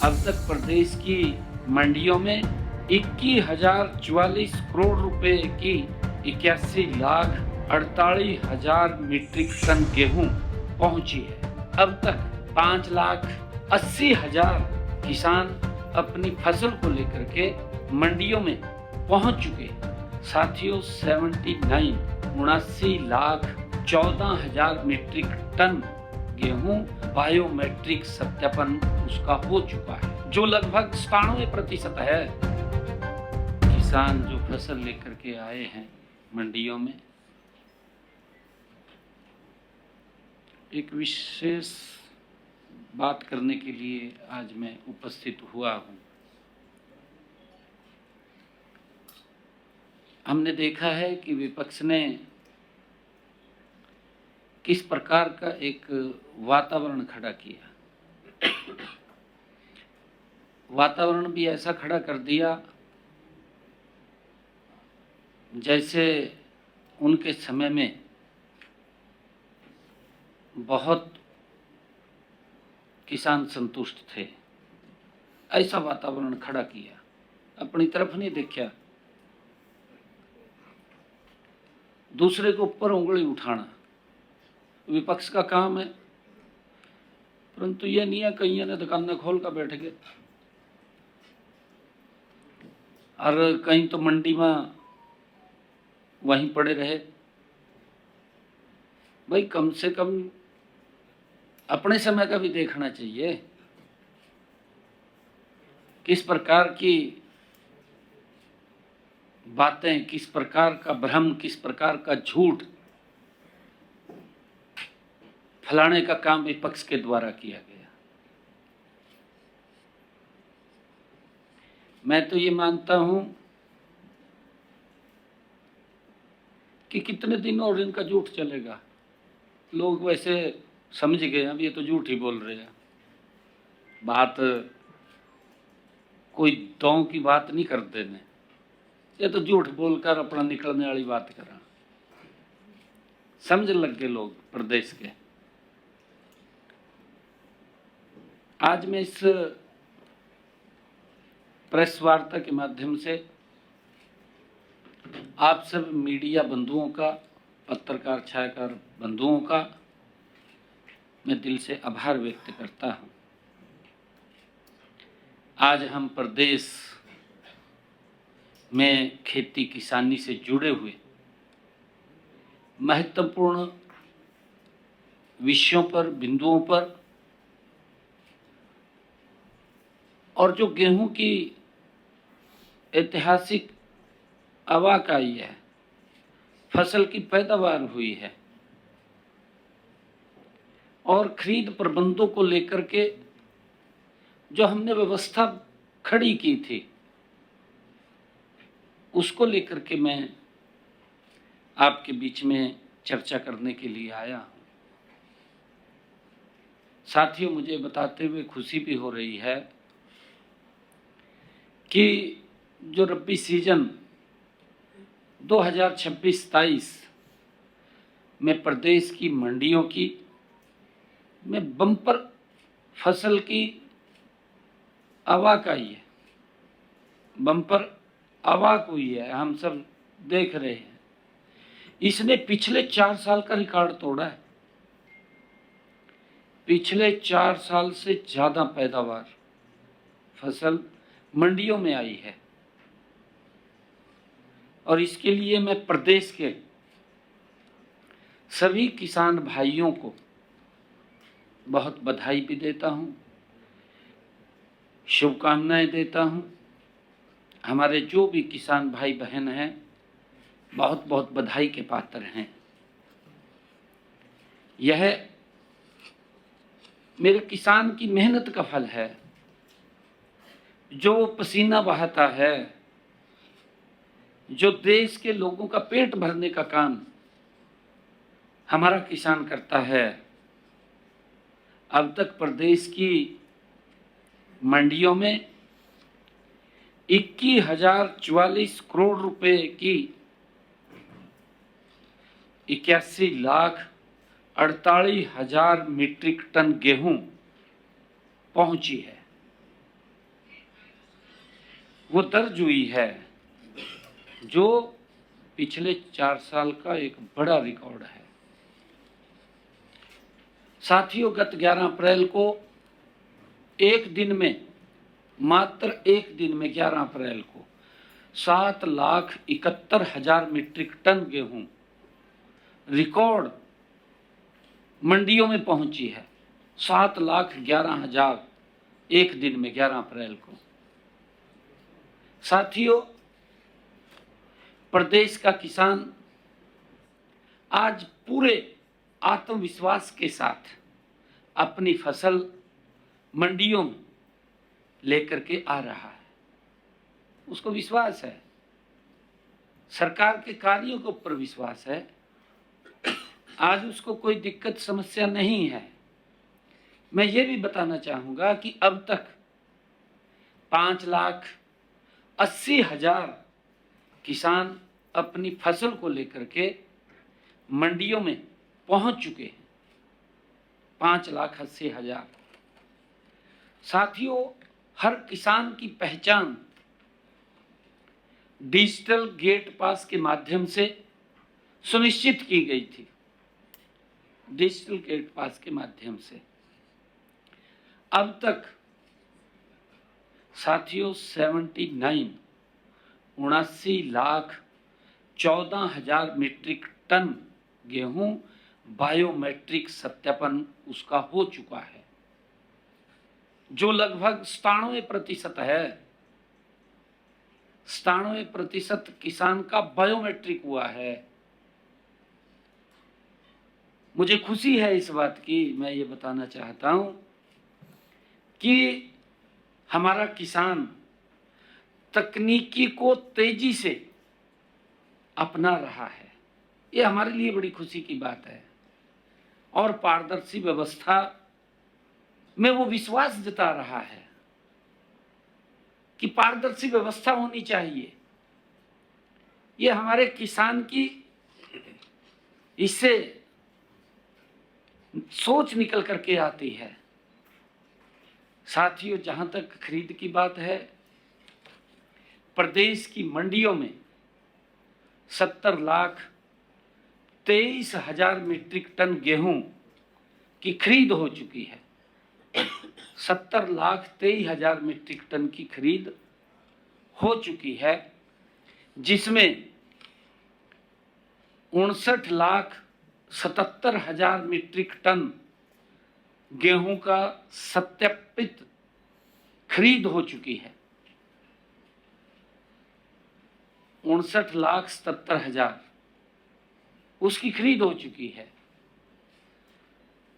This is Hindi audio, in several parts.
अब तक प्रदेश की मंडियों में 21,044 करोड़ रुपए की 81,48,000 मीट्रिक टन गेहूं पहुंची है। अब तक 5,80,000 किसान अपनी फसल को लेकर के मंडियों में पहुंच चुके हैं। साथियों 79,79,14,000 मीट्रिक टन गेहूं बायोमेट्रिक सत्यापन उसका हो चुका है, जो लगभग 97% है। किसान जो फसल लेकर के आए हैं मंडियों में, एक विशेष बात करने के लिए आज मैं उपस्थित हुआ हूं। हमने देखा है कि विपक्ष ने किस प्रकार का एक वातावरण खड़ा किया। वातावरण भी ऐसा खड़ा कर दिया जैसे उनके समय में बहुत किसान संतुष्ट थे। ऐसा वातावरण खड़ा किया, अपनी तरफ नहीं देखा, दूसरे के ऊपर उंगली उठाना विपक्ष का काम है। परंतु ये नहीं है कईयों ने दुकानें खोल कर बैठ गए और कहीं तो मंडी में वहीं पड़े रहे। भाई कम से कम अपने समय का भी देखना चाहिए, किस प्रकार की बातें, किस प्रकार का भ्रम, किस प्रकार का झूठ फैलाने का काम विपक्ष के द्वारा किया गया। मैं तो ये मानता हूं कि कितने दिन और इनका झूठ चलेगा। लोग वैसे समझ गए अब ये तो झूठ ही बोल रहे हैं, बात कोई दौं की बात नहीं करते ने, ये तो झूठ बोलकर अपना निकलने वाली बात करा, समझ लग गए लोग प्रदेश के। आज मैं इस प्रेस वार्ता के माध्यम से आप सब मीडिया बंधुओं का, पत्रकार छायाकार बंधुओं का मैं दिल से आभार व्यक्त करता हूं। आज हम प्रदेश में खेती किसानी से जुड़े हुए महत्वपूर्ण विषयों पर, बिंदुओं पर, और जो गेहूं की ऐतिहासिक अवाक आई है, फसल की पैदावार हुई है और खरीद प्रबंधों को लेकर के जो हमने व्यवस्था खड़ी की थी, उसको लेकर के मैं आपके बीच में चर्चा करने के लिए आया हूं। साथियों, मुझे बताते हुए खुशी भी हो रही है कि जो रबी सीजन 2026-27 में प्रदेश की मंडियों की में बम्पर फसल की अवाक आई है, बम्पर अवाक हुई है, हम सब देख रहे हैं। इसने पिछले 4 साल का रिकॉर्ड तोड़ा है। पिछले 4 साल से ज्यादा पैदावार फसल मंडियों में आई है और इसके लिए मैं प्रदेश के सभी किसान भाइयों को बहुत बधाई भी देता हूं, शुभकामनाएं देता हूं। हमारे जो भी किसान भाई बहन हैं बहुत बहुत बधाई के पात्र हैं। यह मेरे किसान की मेहनत का फल है, जो पसीना बहाता है, जो देश के लोगों का पेट भरने का काम हमारा किसान करता है। अब तक प्रदेश की मंडियों में 21,044 करोड़ रुपए की 81,48,000 मीट्रिक टन गेहूं पहुंची है। वो दर्ज हुई है जो पिछले 4 साल का एक बड़ा रिकॉर्ड है। साथियों, गत 11 अप्रैल को एक दिन में, मात्र एक दिन में 11 अप्रैल को 7,71,000 मीट्रिक टन गेहूं रिकॉर्ड मंडियों में पहुंची है। 7,11,000 एक दिन में 11 अप्रैल को। साथियों, प्रदेश का किसान आज पूरे आत्मविश्वास के साथ अपनी फसल मंडियों में लेकर के आ रहा है। उसको विश्वास है, सरकार के कार्यों के ऊपर विश्वास है। आज उसको कोई दिक्कत समस्या नहीं है। मैं ये भी बताना चाहूँगा कि अब तक 5,80,000 किसान अपनी फसल को लेकर के मंडियों में पहुंच चुके हैं। 5,80,000। साथियों, हर किसान की पहचान डिजिटल गेट पास के माध्यम से सुनिश्चित की गई थी। डिजिटल गेट पास के माध्यम से अब तक साथियों 79,79,14,000 मीट्रिक टन गेहूं बायोमेट्रिक सत्यापन उसका हो चुका है, जो लगभग 97% है। 97% किसान का बायोमेट्रिक हुआ है। मुझे खुशी है इस बात की। मैं ये बताना चाहता हूं कि हमारा किसान तकनीकी को तेजी से अपना रहा है। ये हमारे लिए बड़ी खुशी की बात है और पारदर्शी व्यवस्था में वो विश्वास जता रहा है कि पारदर्शी व्यवस्था होनी चाहिए। ये हमारे किसान की इससे सोच निकल करके आती है। साथियों, जहां तक खरीद की बात है, प्रदेश की मंडियों में 70,23,000 मीट्रिक टन गेहूं की खरीद हो चुकी है। 70,23,000 मीट्रिक टन की खरीद हो चुकी है, जिसमें 59,77,000 मीट्रिक टन गेहूं का सत्यापित खरीद हो चुकी है। 59,77,000 उसकी खरीद हो चुकी है।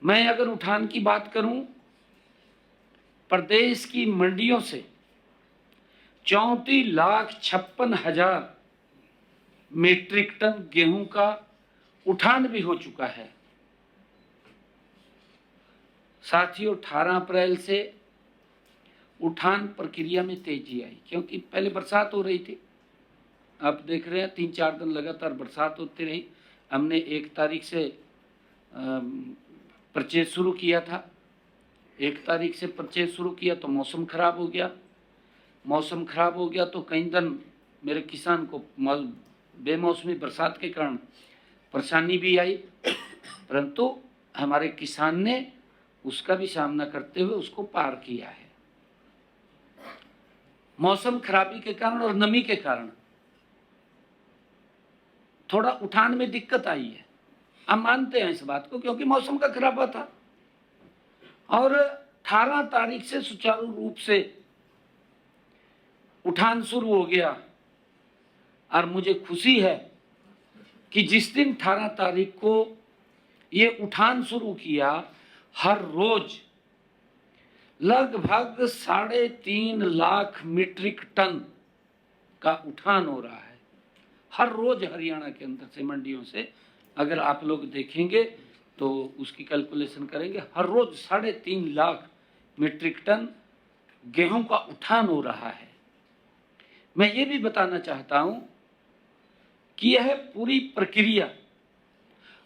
मैं अगर उठान की बात करूं, प्रदेश की मंडियों से 34,56,000 मीट्रिक टन गेहूं का उठान भी हो चुका है। साथियों, 18 अप्रैल से उठान प्रक्रिया में तेजी आई, क्योंकि पहले बरसात हो रही थी। आप देख रहे हैं 3-4 दिन लगातार बरसात होती रही। हमने 1 तारीख से परचेज शुरू किया था। 1 तारीख से परचेज शुरू किया तो मौसम खराब हो गया। मौसम खराब हो गया तो कई दिन मेरे किसान को बेमौसमी बरसात के कारण परेशानी भी आई, परंतु हमारे किसान ने उसका भी सामना करते हुए उसको पार किया है। मौसम खराबी के कारण और नमी के कारण थोड़ा उठान में दिक्कत आई है, हम मानते हैं इस बात को, क्योंकि मौसम का खराबा था। और 18 तारीख से सुचारू रूप से उठान शुरू हो गया और मुझे खुशी है कि जिस दिन 18 तारीख को ये उठान शुरू किया, हर रोज लगभग 3.5 लाख मीट्रिक टन का उठान हो रहा है। हर रोज हरियाणा के अंदर से मंडियों से अगर आप लोग देखेंगे तो उसकी कैलकुलेशन करेंगे, हर रोज 3.5 लाख मीट्रिक टन गेहूं का उठान हो रहा है। मैं ये भी बताना चाहता हूं कि यह पूरी प्रक्रिया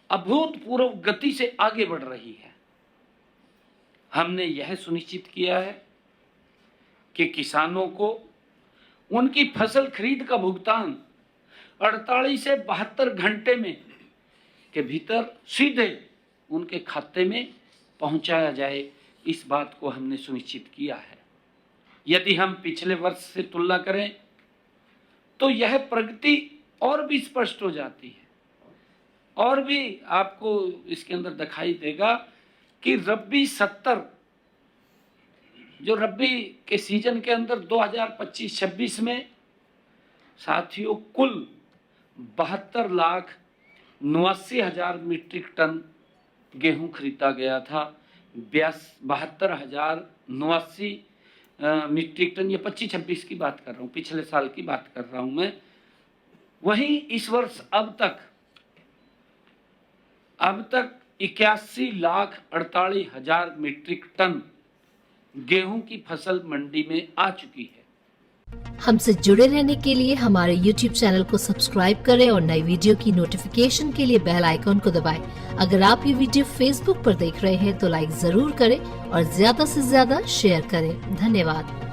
अभूतपूर्व गति से आगे बढ़ रही है। हमने यह सुनिश्चित किया है कि किसानों को उनकी फसल खरीद का भुगतान 48 से 72 घंटे में के भीतर सीधे उनके खाते में पहुंचाया जाए, इस बात को हमने सुनिश्चित किया है। यदि हम पिछले वर्ष से तुलना करें तो यह प्रगति और भी स्पष्ट हो जाती है, और भी आपको इसके अंदर दिखाई देगा कि रबी 70 जो रबी के सीजन के अंदर 2025-26 में साथियों कुल 72,89,000 मीट्रिक टन गेहूं खरीदा गया था। 72,089 मीट्रिक टन, ये 25-26 की बात कर रहा हूँ, पिछले साल की बात कर रहा हूँ मैं। वहीं इस वर्ष अब तक 81,48,000 मीट्रिक टन गेहूं की फसल मंडी में आ चुकी है। हमसे जुड़े रहने के लिए हमारे YouTube चैनल को सब्सक्राइब करें और नई वीडियो की नोटिफिकेशन के लिए बेल आइकॉन को दबाएं। अगर आप ये वीडियो Facebook पर देख रहे हैं तो लाइक जरूर करें और ज्यादा से ज्यादा शेयर करें। धन्यवाद।